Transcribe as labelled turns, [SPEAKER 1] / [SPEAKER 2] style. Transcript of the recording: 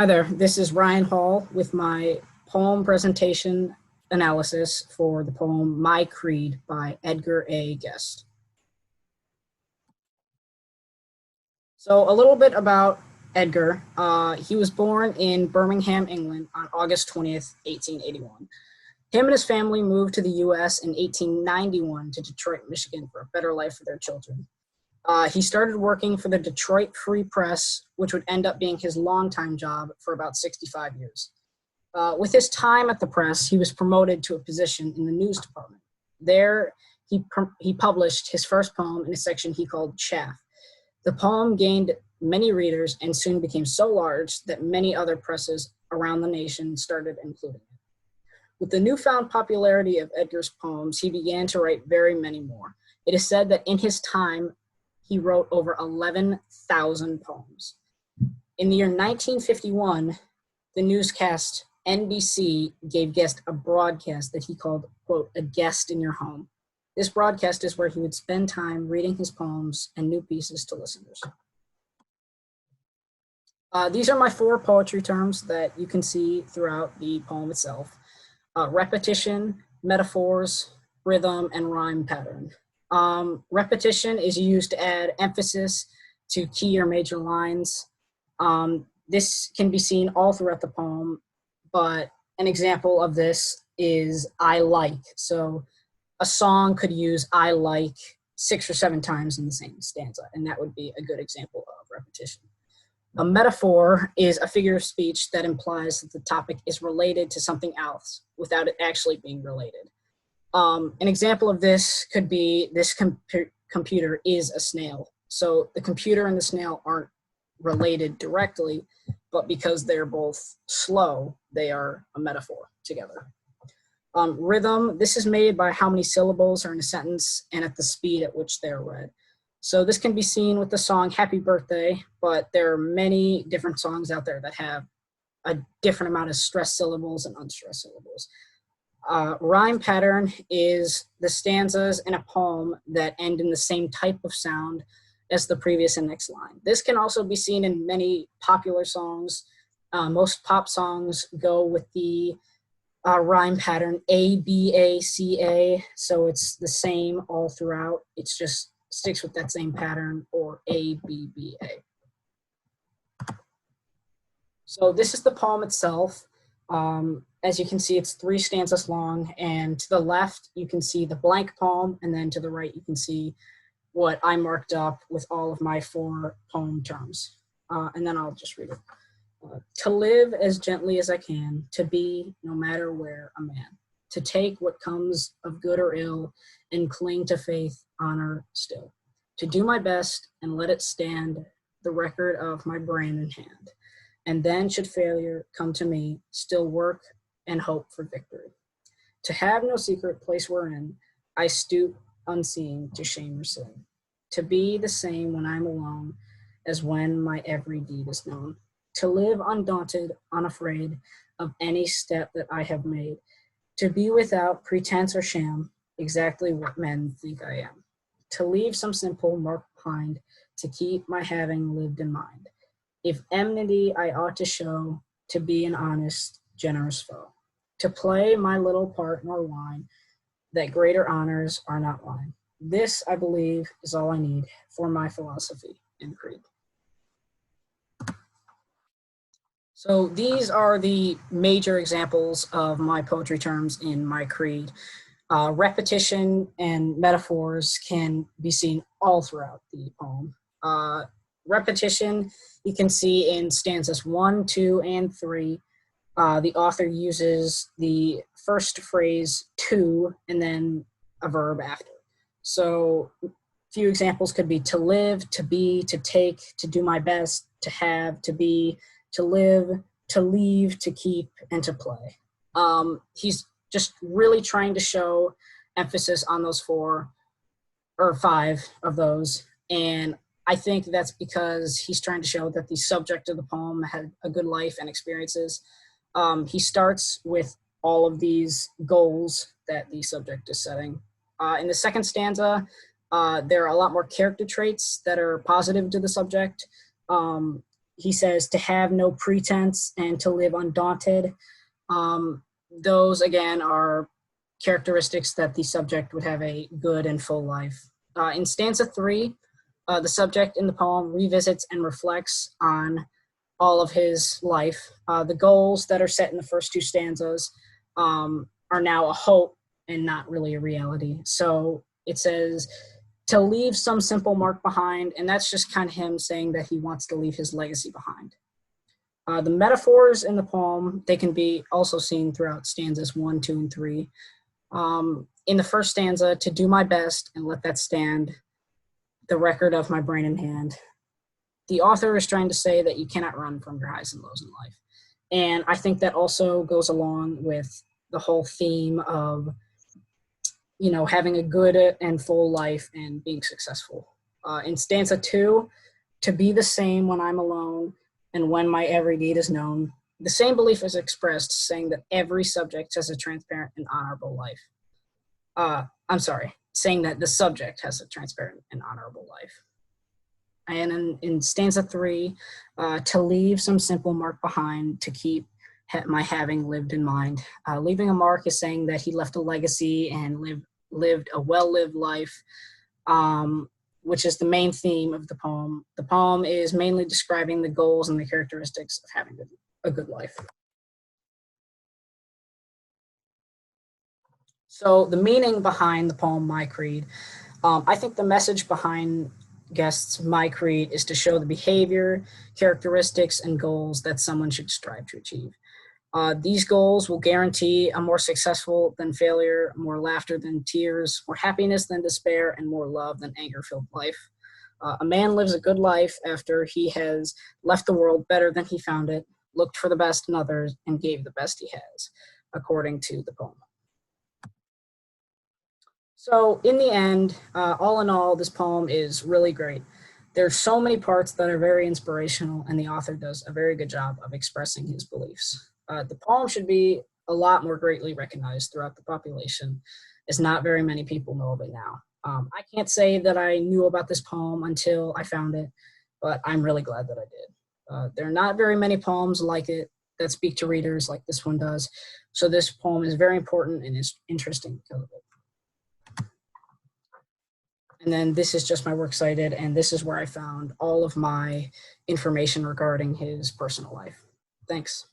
[SPEAKER 1] Hi there, this is Ryan Hall with my poem presentation analysis for the poem My Creed by Edgar A. Guest. So a little bit about Edgar. He was born in Birmingham, England on August 20th, 1881. Him and his family moved to the US in 1891 to Detroit, Michigan for a better life for their children. He started working for the Detroit Free Press, which would end up being his longtime job for about 65 years. With his time at the press, he was promoted to a position in the news department. There, he published his first poem in a section he called Chaff. The poem gained many readers and soon became so large that many other presses around the nation started including it. With the newfound popularity of Edgar's poems, he began to write very many more. It is said that in his time, he wrote over 11,000 poems. In the year 1951, the newscast NBC gave Guest a broadcast that he called, quote, "A Guest in Your Home." This broadcast is where he would spend time reading his poems and new pieces to listeners. These are my four poetry terms that you can see throughout the poem itself. Repetition, metaphors, rhythm, and rhyme pattern. Repetition is used to add emphasis to key or major lines. This can be seen all throughout the poem, but an example of this is I like. So a song could use I like 6 or 7 times in the same stanza, and that would be a good example of repetition. A metaphor is a figure of speech that implies that the topic is related to something else without it actually being related. An example of this could be this computer is a snail. So the computer and the snail aren't related directly, but because they're both slow, they are a metaphor together. Rhythm, this is made by how many syllables are in a sentence and at the speed at which they're read. So this can be seen with the song Happy Birthday, but there are many different songs out there that have a different amount of stressed syllables and unstressed syllables. Rhyme pattern is the stanzas in a poem that end in the same type of sound as the previous and next line. This can also be seen in many popular songs. Most pop songs go with the rhyme pattern A-B-A-C-A, so it's the same all throughout. It's just sticks with that same pattern, or A-B-B-A. So this is the poem itself. As you can see, it's 3 stanzas long, and to the left, you can see the blank poem, and then to the right, you can see what I marked up with all of my 4 poem terms. And then I'll just read it. To live as gently as I can, to be, no matter where, a man, to take what comes of good or ill, and cling to faith, honor still, to do my best and let it stand, the record of my brain in hand. And then should failure come to me, still work and hope for victory. To have no secret place wherein I stoop unseeing to shame or sin. To be the same when I'm alone as when my every deed is known. To live undaunted, unafraid of any step that I have made. To be without pretense or sham, exactly what men think I am. To leave some simple mark behind, to keep my having lived in mind. If enmity I ought to show, to be an honest, generous foe. To play my little part nor whine, that greater honors are not mine. This, I believe, is all I need for my philosophy and creed. So these are the major examples of my poetry terms in my creed. Repetition and metaphors can be seen all throughout the poem. Repetition you can see in stanzas 1, 2, and 3. The author uses the first phrase to and then a verb after. So a few examples could be to live, to be, to take, to do my best, to have, to be, to live, to leave, to keep, and to play. He's just really trying to show emphasis on those 4 or 5 of those. And I think that's because he's trying to show that the subject of the poem had a good life and experiences. He starts with all of these goals that the subject is setting. In the second stanza, there are a lot more character traits that are positive to the subject. he says to have no pretense and to live undaunted. Those, again, are characteristics that the subject would have a good and full life. In stanza 3, the subject in the poem revisits and reflects on all of his life. The goals that are set in the first 2 stanzas are now a hope and not really a reality. So it says to leave some simple mark behind, and that's just kind of him saying that he wants to leave his legacy behind. The metaphors in the poem, they can be also seen throughout stanzas 1, 2, and 3. In the first stanza, to do my best and let that stand, the record of my brain in hand. The author is trying to say that you cannot run from your highs and lows in life. And I think that also goes along with the whole theme of, you know, having a good and full life and being successful. In stanza 2, to be the same when I'm alone and when my every need is known. The same belief is expressed, saying that every subject has a transparent and honorable life. Saying that the subject has a transparent and honorable life. And in stanza 3, to leave some simple mark behind, to keep my having lived in mind. Leaving a mark is saying that he left a legacy and lived a well-lived life, which is the main theme of the poem. The poem is mainly describing the goals and the characteristics of having a good life. So the meaning behind the poem, My Creed, I think the message behind Guest's My Creed is to show the behavior, characteristics, and goals that someone should strive to achieve. These goals will guarantee a more successful than failure, more laughter than tears, more happiness than despair, and more love than anger-filled life. A man lives a good life after he has left the world better than he found it, looked for the best in others, and gave the best he has, according to the poem. So in the end, all in all, this poem is really great. There's so many parts that are very inspirational, and the author does a very good job of expressing his beliefs. The poem should be a lot more greatly recognized throughout the population, as not very many people know of it now. I can't say that I knew about this poem until I found it, but I'm really glad that I did. There are not very many poems like it that speak to readers like this one does, so this poem is very important and is interesting because of it. And then this is just my works cited, and this is where I found all of my information regarding his personal life. Thanks.